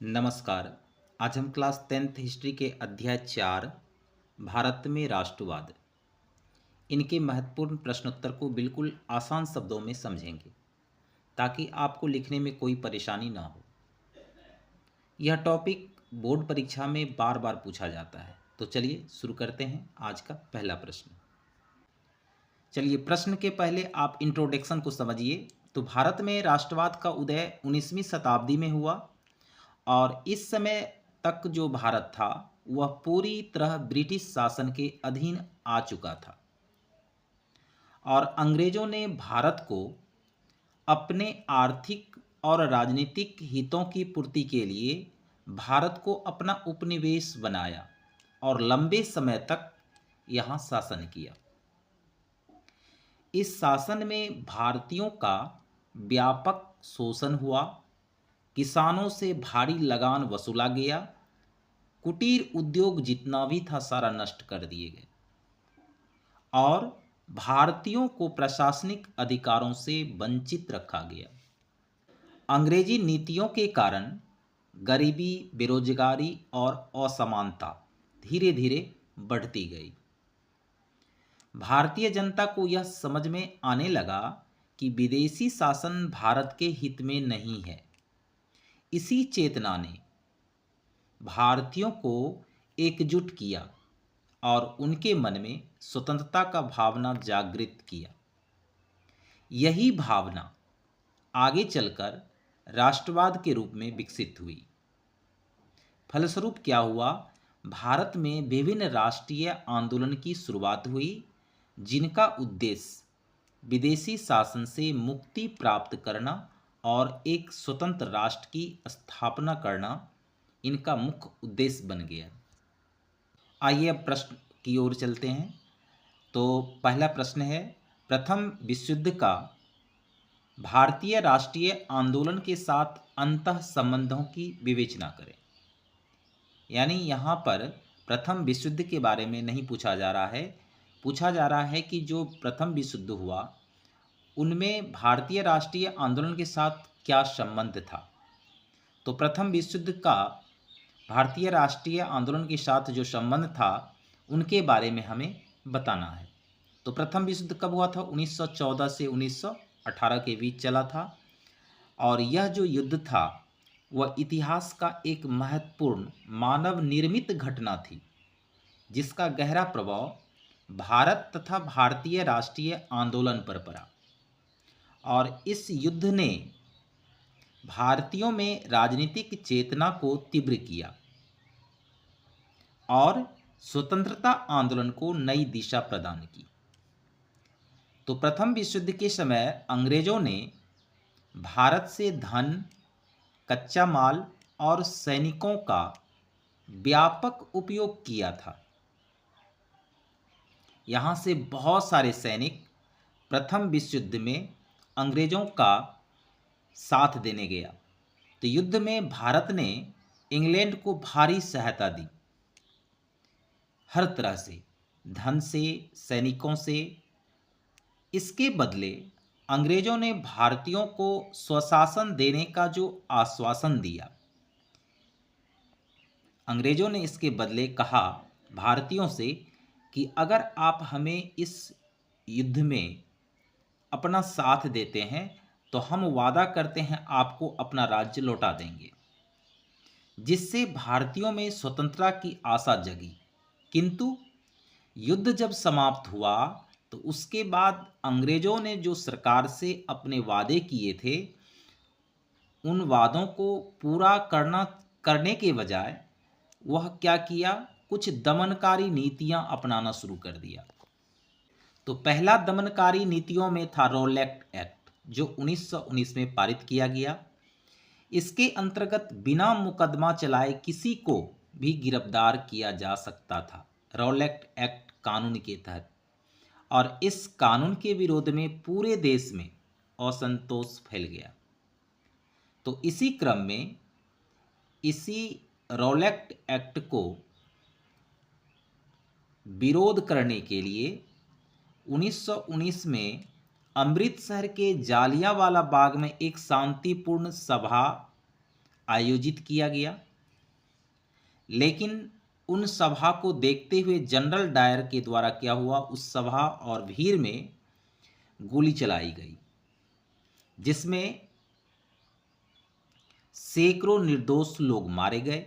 नमस्कार। आज हम क्लास 10th हिस्ट्री के अध्याय 4 भारत में राष्ट्रवाद इनके महत्वपूर्ण प्रश्नोत्तर को बिल्कुल आसान शब्दों में समझेंगे ताकि आपको लिखने में कोई परेशानी ना हो। यह टॉपिक बोर्ड परीक्षा में बार बार पूछा जाता है। तो चलिए शुरू करते हैं आज का पहला प्रश्न। चलिए प्रश्न के पहले आप इंट्रोडक्शन को समझिए। तो भारत में राष्ट्रवाद का उदय 19वीं शताब्दी में हुआ और इस समय तक जो भारत था वह पूरी तरह ब्रिटिश शासन के अधीन आ चुका था और अंग्रेजों ने भारत को अपने आर्थिक और राजनीतिक हितों की पूर्ति के लिए भारत को अपना उपनिवेश बनाया और लंबे समय तक यहाँ शासन किया। इस शासन में भारतीयों का व्यापक शोषण हुआ, किसानों से भारी लगान वसूला गया, कुटीर उद्योग जितना भी था सारा नष्ट कर दिए गए और भारतीयों को प्रशासनिक अधिकारों से वंचित रखा गया। अंग्रेजी नीतियों के कारण गरीबी, बेरोजगारी और असमानता धीरे धीरे बढ़ती गई। भारतीय जनता को यह समझ में आने लगा कि विदेशी शासन भारत के हित में नहीं है। इसी चेतना ने भारतीयों को एकजुट किया और उनके मन में स्वतंत्रता का भावना जागृत किया। यही भावना आगे चलकर राष्ट्रवाद के रूप में विकसित हुई। फलस्वरूप क्या हुआ? भारत में विभिन्न राष्ट्रीय आंदोलन की शुरुआत हुई जिनका उद्देश्य विदेशी शासन से मुक्ति प्राप्त करना और एक स्वतंत्र राष्ट्र की स्थापना करना इनका मुख्य उद्देश्य बन गया। आइए अब प्रश्न की ओर चलते हैं। तो पहला प्रश्न है, प्रथम विश्व युद्ध का भारतीय राष्ट्रीय आंदोलन के साथ अंतः संबंधों की विवेचना करें। यानी यहाँ पर प्रथम विश्व युद्ध के बारे में नहीं पूछा जा रहा है, पूछा जा रहा है कि जो प्रथम विश्व युद्ध हुआ उनमें भारतीय राष्ट्रीय आंदोलन के साथ क्या संबंध था। तो प्रथम विश्व युद्ध का भारतीय राष्ट्रीय आंदोलन के साथ जो संबंध था उनके बारे में हमें बताना है। तो प्रथम विश्व युद्ध कब हुआ था? 1914 से 1918 के बीच चला था और यह जो युद्ध था वह इतिहास का एक महत्वपूर्ण मानव निर्मित घटना थी जिसका गहरा प्रभाव भारत तथा भारतीय राष्ट्रीय आंदोलन पर पड़ा और इस युद्ध ने भारतीयों में राजनीतिक चेतना को तीव्र किया और स्वतंत्रता आंदोलन को नई दिशा प्रदान की। तो प्रथम विश्व युद्ध के समय अंग्रेजों ने भारत से धन, कच्चा माल और सैनिकों का व्यापक उपयोग किया था। यहाँ से बहुत सारे सैनिक प्रथम विश्व युद्ध में अंग्रेजों का साथ देने गया। तो युद्ध में भारत ने इंग्लैंड को भारी सहायता दी, हर तरह से, धन से, सैनिकों से। इसके बदले अंग्रेजों ने भारतीयों को स्वशासन देने का जो आश्वासन दिया, अंग्रेजों ने इसके बदले कहा भारतीयों से कि अगर आप हमें इस युद्ध में अपना साथ देते हैं तो हम वादा करते हैं आपको अपना राज्य लौटा देंगे, जिससे भारतीयों में स्वतंत्रता की आशा जगी। किंतु युद्ध जब समाप्त हुआ तो उसके बाद अंग्रेजों ने जो सरकार से अपने वादे किए थे उन वादों को पूरा करने के बजाय वह क्या किया? कुछ दमनकारी नीतियां अपनाना शुरू कर दिया। तो पहला दमनकारी नीतियों में था रॉलेट एक्ट जो 1919 में पारित किया गया। इसके अंतर्गत बिना मुकदमा चलाए किसी को भी गिरफ्तार किया जा सकता था, रॉलेट एक्ट कानून के तहत। और इस कानून के विरोध में पूरे देश में असंतोष फैल गया। तो इसी क्रम में इसी रॉलेट एक्ट को विरोध करने के लिए 1919 में अमृतसर के जालियांवाला बाग में एक शांतिपूर्ण सभा आयोजित किया गया, लेकिन उन सभा को देखते हुए जनरल डायर के द्वारा क्या हुआ, उस सभा और भीड़ में गोली चलाई गई, जिसमें सैकड़ों निर्दोष लोग मारे गए।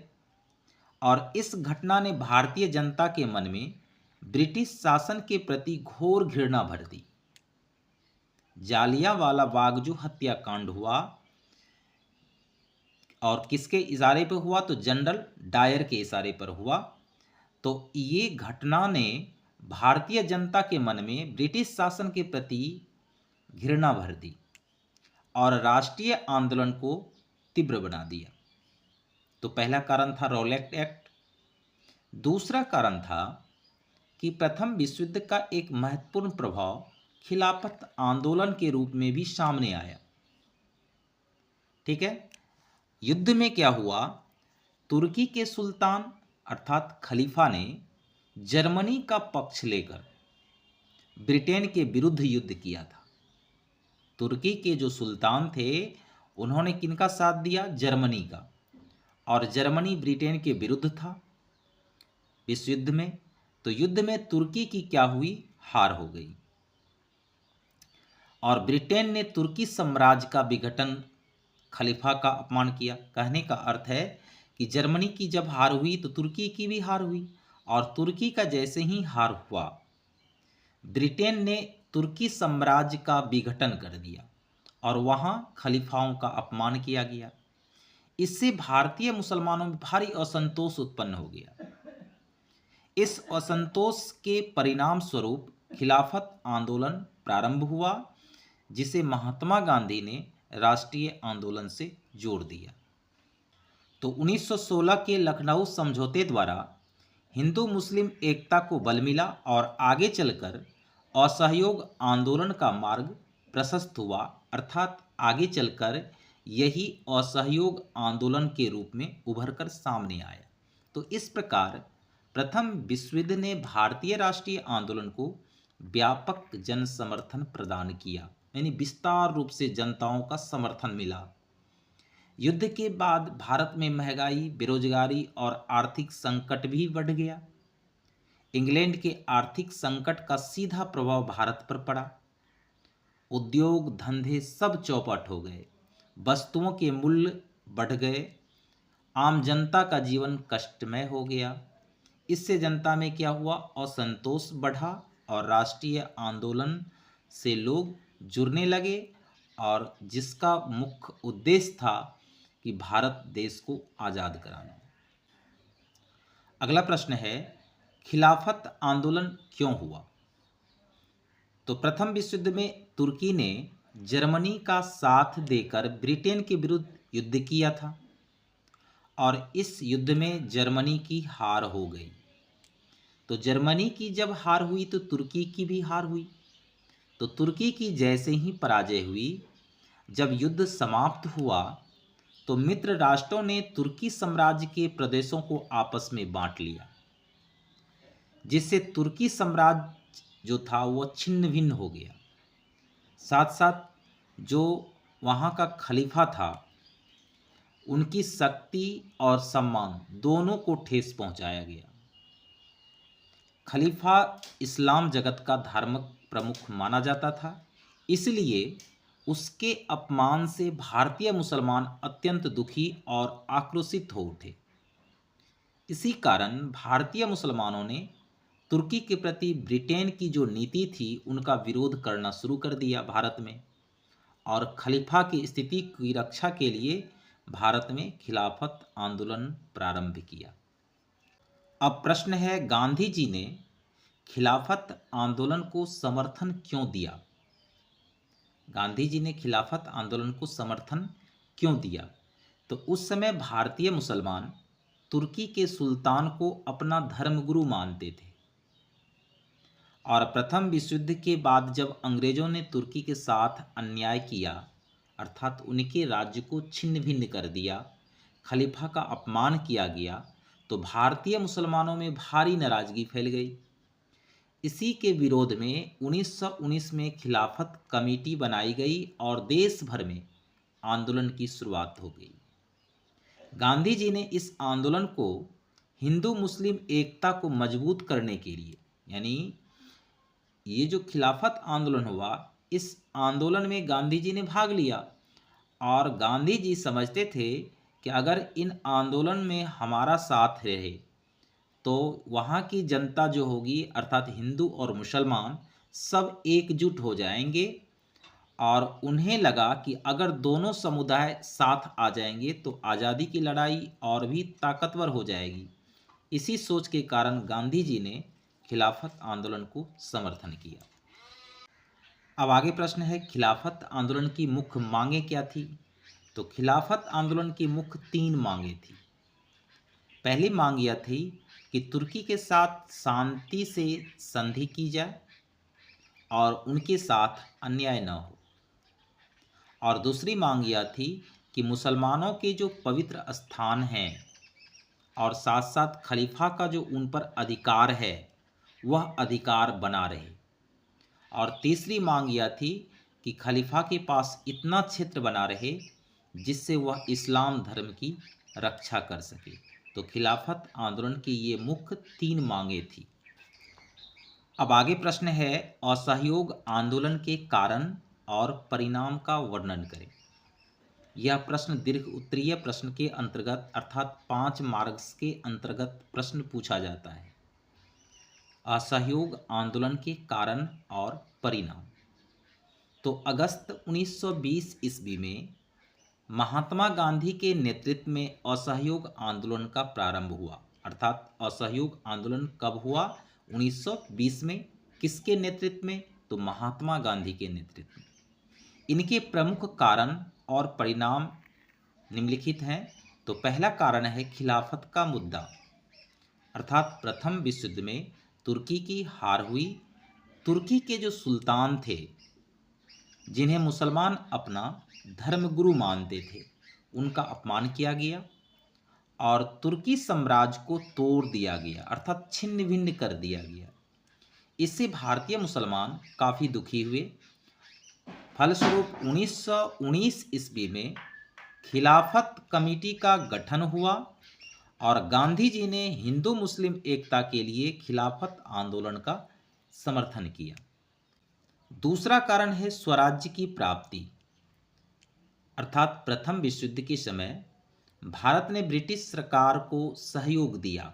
और इस घटना ने भारतीय जनता के मन में ब्रिटिश शासन के प्रति घोर घृणा भर दी। जालियांवाला बाग जो हत्याकांड हुआ, और किसके इशारे पर हुआ, तो जनरल डायर के इशारे पर हुआ। तो ये घटना ने भारतीय जनता के मन में ब्रिटिश शासन के प्रति घृणा भर दी और राष्ट्रीय आंदोलन को तीव्र बना दिया। तो पहला कारण था रॉलेट एक्ट। दूसरा कारण था कि प्रथम विश्व युद्ध का एक महत्वपूर्ण प्रभाव खिलाफत आंदोलन के रूप में भी सामने आया। ठीक है, युद्ध में क्या हुआ, तुर्की के सुल्तान अर्थात खलीफा ने जर्मनी का पक्ष लेकर ब्रिटेन के विरुद्ध युद्ध किया था। तुर्की के जो सुल्तान थे उन्होंने किनका साथ दिया, जर्मनी का, और जर्मनी ब्रिटेन के विरुद्ध था विश्व युद्ध में। तो युद्ध में तुर्की की क्या हुई, हार हो गई और ब्रिटेन ने तुर्की साम्राज्य का विघटन, खलीफा का अपमान किया। कहने का अर्थ है कि जर्मनी की जब हार हुई तो तुर्की की भी हार हुई, और तुर्की का जैसे ही हार हुआ, ब्रिटेन ने तुर्की साम्राज्य का विघटन कर दिया और वहाँ खलीफाओं का अपमान किया गया। इससे भारतीय मुसलमानों में भारी असंतोष उत्पन्न हो गया। इस असंतोष के परिणाम स्वरूप खिलाफत आंदोलन प्रारंभ हुआ, जिसे महात्मा गांधी ने राष्ट्रीय आंदोलन से जोड़ दिया। तो 1916 के लखनऊ समझौते द्वारा हिंदू मुस्लिम एकता को बल मिला और आगे चलकर असहयोग आंदोलन का मार्ग प्रशस्त हुआ, अर्थात आगे चलकर यही असहयोग आंदोलन के रूप में उभरकर सामने आया। तो इस प्रकार प्रथम विश्व युद्ध ने भारतीय राष्ट्रीय आंदोलन को व्यापक जन समर्थन प्रदान किया, यानी विस्तार रूप से जनताओं का समर्थन मिला। युद्ध के बाद भारत में महंगाई, बेरोजगारी और आर्थिक संकट भी बढ़ गया। इंग्लैंड के आर्थिक संकट का सीधा प्रभाव भारत पर पड़ा। उद्योग धंधे सब चौपट हो गए, वस्तुओं के मूल्य बढ़ गए, आम जनता का जीवन कष्टमय हो गया। इससे जनता में क्या हुआ, असंतोष बढ़ा और राष्ट्रीय आंदोलन से लोग जुड़ने लगे, और जिसका मुख्य उद्देश्य था कि भारत देश को आज़ाद कराना। अगला प्रश्न है, खिलाफत आंदोलन क्यों हुआ? तो प्रथम विश्व युद्ध में तुर्की ने जर्मनी का साथ देकर ब्रिटेन के विरुद्ध युद्ध किया था और इस युद्ध में जर्मनी की हार हो गई। तो जर्मनी की जब हार हुई तो तुर्की की भी हार हुई। तो तुर्की की जैसे ही पराजय हुई, जब युद्ध समाप्त हुआ तो मित्र राष्ट्रों ने तुर्की साम्राज्य के प्रदेशों को आपस में बांट लिया, जिससे तुर्की साम्राज्य जो था वो छिन्न भिन्न हो गया। साथ साथ जो वहाँ का खलीफा था, उनकी शक्ति और सम्मान दोनों को ठेस पहुँचाया गया। खलीफा इस्लाम जगत का धार्मिक प्रमुख माना जाता था, इसलिए उसके अपमान से भारतीय मुसलमान अत्यंत दुखी और आक्रोशित हो उठे। इसी कारण भारतीय मुसलमानों ने तुर्की के प्रति ब्रिटेन की जो नीति थी उनका विरोध करना शुरू कर दिया भारत में, और खलीफा की स्थिति की रक्षा के लिए भारत में खिलाफत आंदोलन प्रारंभ किया। अब प्रश्न है, गांधी जी ने खिलाफत आंदोलन को समर्थन क्यों दिया? गांधी जी ने खिलाफत आंदोलन को समर्थन क्यों दिया? तो उस समय भारतीय मुसलमान तुर्की के सुल्तान को अपना धर्मगुरु मानते थे, और प्रथम विश्व युद्ध के बाद जब अंग्रेजों ने तुर्की के साथ अन्याय किया, अर्थात उनके राज्य को छिन्न भिन्न कर दिया, खलीफा का अपमान किया गया, तो भारतीय मुसलमानों में भारी नाराजगी फैल गई। इसी के विरोध में 1919 में खिलाफत कमेटी बनाई गई और देश भर में आंदोलन की शुरुआत हो गई। गांधी जी ने इस आंदोलन को हिंदू मुस्लिम एकता को मजबूत करने के लिए, यानी ये जो खिलाफत आंदोलन हुआ, इस आंदोलन में गांधी जी ने भाग लिया और गांधी जी समझते थे कि अगर इन आंदोलन में हमारा साथ रहे तो वहाँ की जनता जो होगी अर्थात हिंदू और मुसलमान सब एकजुट हो जाएंगे और उन्हें लगा कि अगर दोनों समुदाय साथ आ जाएंगे तो आज़ादी की लड़ाई और भी ताकतवर हो जाएगी। इसी सोच के कारण गांधी जी ने खिलाफत आंदोलन को समर्थन किया। अब आगे प्रश्न है, खिलाफत आंदोलन की मुख्य मांगें क्या थी? तो खिलाफत आंदोलन की मुख्य 3 मांगें थी। पहली मांग यह थी कि तुर्की के साथ शांति से संधि की जाए और उनके साथ अन्याय न हो। और दूसरी मांग यह थी कि मुसलमानों के जो पवित्र स्थान हैं और साथ साथ खलीफा का जो उन पर अधिकार है वह अधिकार बना रहे। और तीसरी मांग यह थी कि खलीफा के पास इतना क्षेत्र बना रहे जिससे वह इस्लाम धर्म की रक्षा कर सके। तो खिलाफत आंदोलन की ये मुख्य 3 मांगें थी। अब आगे प्रश्न है, असहयोग आंदोलन के कारण और परिणाम का वर्णन करें। यह प्रश्न दीर्घ उत्तरीय प्रश्न के अंतर्गत अर्थात 5 मार्क्स के अंतर्गत प्रश्न पूछा जाता है। असहयोग आंदोलन के कारण और परिणाम। तो अगस्त 1920 ईस्वी में महात्मा गांधी के नेतृत्व में असहयोग आंदोलन का प्रारंभ हुआ। अर्थात असहयोग आंदोलन कब हुआ? 1920 में। किसके नेतृत्व में? तो महात्मा गांधी के नेतृत्व में। इनके प्रमुख कारण और परिणाम निम्नलिखित हैं। तो पहला कारण है खिलाफत का मुद्दा, अर्थात प्रथम विश्व युद्ध में तुर्की की हार हुई। तुर्की के जो सुल्तान थे जिन्हें मुसलमान अपना धर्मगुरु मानते थे, उनका अपमान किया गया और तुर्की साम्राज्य को तोड़ दिया गया अर्थात छिन्न भिन्न कर दिया गया। इससे भारतीय मुसलमान काफ़ी दुखी हुए। फलस्वरूप 1919 ईस्वी में खिलाफत कमेटी का गठन हुआ और गांधी जी ने हिंदू मुस्लिम एकता के लिए खिलाफत आंदोलन का समर्थन किया। दूसरा कारण है स्वराज्य की प्राप्ति, अर्थात प्रथम विश्व युद्ध के समय भारत ने ब्रिटिश सरकार को सहयोग दिया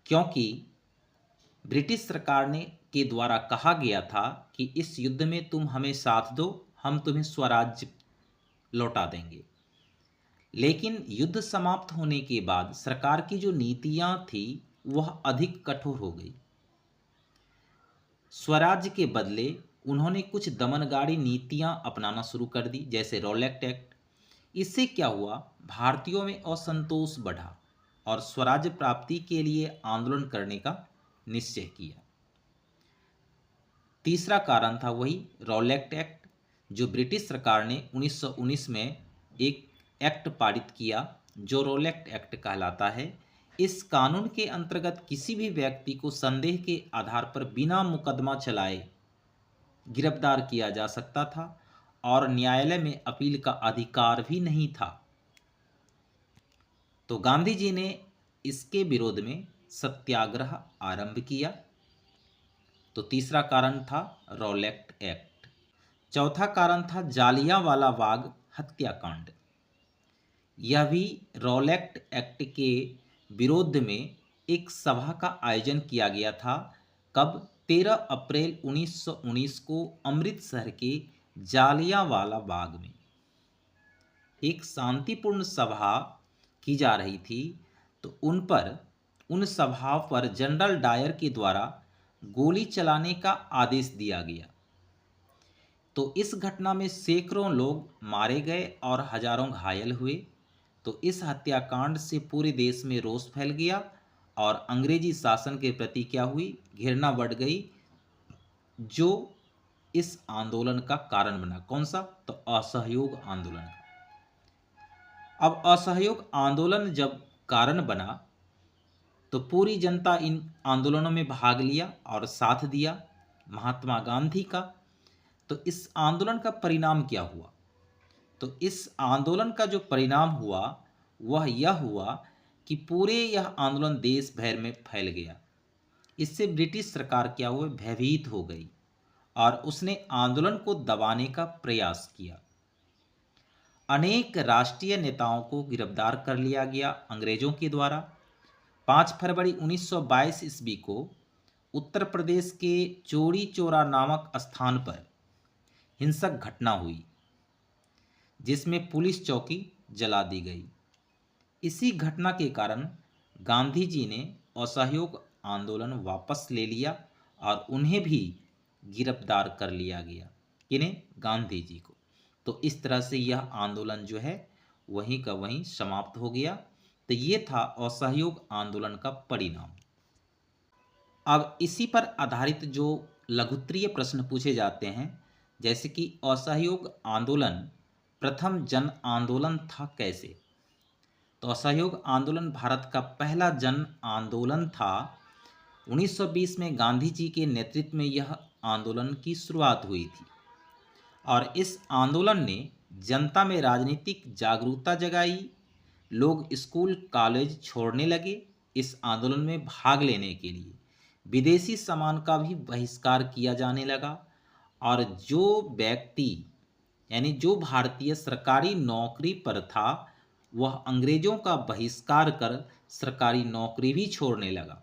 क्योंकि ब्रिटिश सरकार ने के द्वारा कहा गया था कि इस युद्ध में तुम हमें साथ दो, हम तुम्हें स्वराज्य लौटा देंगे। लेकिन युद्ध समाप्त होने के बाद सरकार की जो नीतियां थी वह अधिक कठोर हो गई। स्वराज्य के बदले उन्होंने कुछ दमनगाड़ी नीतियां अपनाना शुरू कर दी, जैसे रॉलेट एक्ट। इससे क्या हुआ? भारतीयों में असंतोष बढ़ा और स्वराज्य प्राप्ति के लिए आंदोलन करने का निश्चय किया। तीसरा कारण था वही रॉलेट एक्ट, जो ब्रिटिश सरकार ने 1919 में एक एक्ट पारित किया जो रॉलेट एक्ट कहलाता है। इस कानून के अंतर्गत किसी भी व्यक्ति को संदेह के आधार पर बिना मुकदमा चलाए गिरफ्तार किया जा सकता था और न्यायालय में अपील का अधिकार भी नहीं था। तो गांधी जी ने इसके विरोध में सत्याग्रह आरंभ किया। तो तीसरा कारण था रॉलेट एक्ट। चौथा कारण था जालियांवाला बाग हत्याकांड। यह भी रॉलेट एक्ट के विरोध में एक सभा का आयोजन किया गया था। कब? 13 अप्रैल 1919 को अमृतसर के जालियांवाला बाग में एक शांतिपूर्ण सभा की जा रही थी। तो उन सभाओं पर जनरल डायर के द्वारा गोली चलाने का आदेश दिया गया। तो इस घटना में सैकड़ों लोग मारे गए और हजारों घायल हुए। तो इस हत्याकांड से पूरे देश में रोष फैल गया और अंग्रेजी शासन के प्रति क्या हुई? घृणा बढ़ गई, जो इस आंदोलन का कारण बना। कौन सा? तो असहयोग आंदोलन। अब असहयोग आंदोलन जब कारण बना तो पूरी जनता इन आंदोलनों में भाग लिया और साथ दिया महात्मा गांधी का। तो इस आंदोलन का परिणाम क्या हुआ? तो तो इस आंदोलन का जो परिणाम हुआ वह यह हुआ कि पूरे यह आंदोलन देश भर में फैल गया। इससे ब्रिटिश सरकार क्या हुई, भयभीत हो गई और उसने आंदोलन को दबाने का प्रयास किया। अनेक राष्ट्रीय नेताओं को गिरफ्तार कर लिया गया अंग्रेजों के द्वारा। 5 फरवरी 1922 ईस्वी को उत्तर प्रदेश के चौरी चौरा नामक स्थान पर हिंसक घटना हुई जिसमें पुलिस चौकी जला दी गई। इसी घटना के कारण गांधी जी ने असहयोग आंदोलन वापस ले लिया और उन्हें भी गिरफ्तार कर लिया गया। किन्हें? गांधी जी को। तो इस तरह से यह आंदोलन जो है वहीं का वहीं समाप्त हो गया। तो ये था असहयोग आंदोलन का परिणाम। अब इसी पर आधारित जो लघुत्तरीय प्रश्न पूछे जाते हैं, जैसे कि असहयोग आंदोलन प्रथम जन आंदोलन था कैसे? तो असहयोग आंदोलन भारत का पहला जन आंदोलन था। 1920 में गांधी जी के नेतृत्व में यह आंदोलन की शुरुआत हुई थी और इस आंदोलन ने जनता में राजनीतिक जागरूकता जगाई। लोग स्कूल कॉलेज छोड़ने लगे इस आंदोलन में भाग लेने के लिए। विदेशी सामान का भी बहिष्कार किया जाने लगा और जो व्यक्ति यानी जो भारतीय सरकारी नौकरी पर था वह अंग्रेजों का बहिष्कार कर सरकारी नौकरी भी छोड़ने लगा।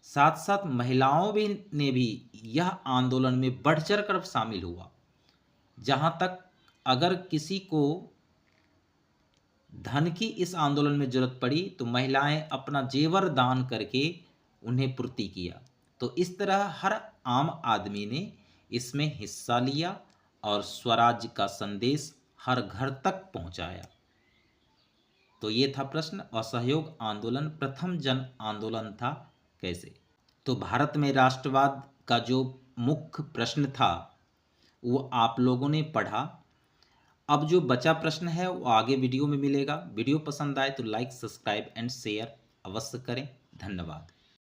साथ साथ महिलाओं भी ने भी यह आंदोलन में बढ़ चढ़ कर शामिल हुआ। जहाँ तक अगर किसी को धन की इस आंदोलन में जरूरत पड़ी तो महिलाएं अपना जेवर दान करके उन्हें पूर्ति किया। तो इस तरह हर आम आदमी ने इसमें हिस्सा लिया और स्वराज्य का संदेश हर घर तक पहुंचाया। तो ये था प्रश्न, असहयोग आंदोलन प्रथम जन आंदोलन था कैसे? तो भारत में राष्ट्रवाद का जो मुख्य प्रश्न था वो आप लोगों ने पढ़ा। अब जो बचा प्रश्न है वो आगे वीडियो में मिलेगा। वीडियो पसंद आए तो लाइक, सब्सक्राइब एंड शेयर अवश्य करें। धन्यवाद।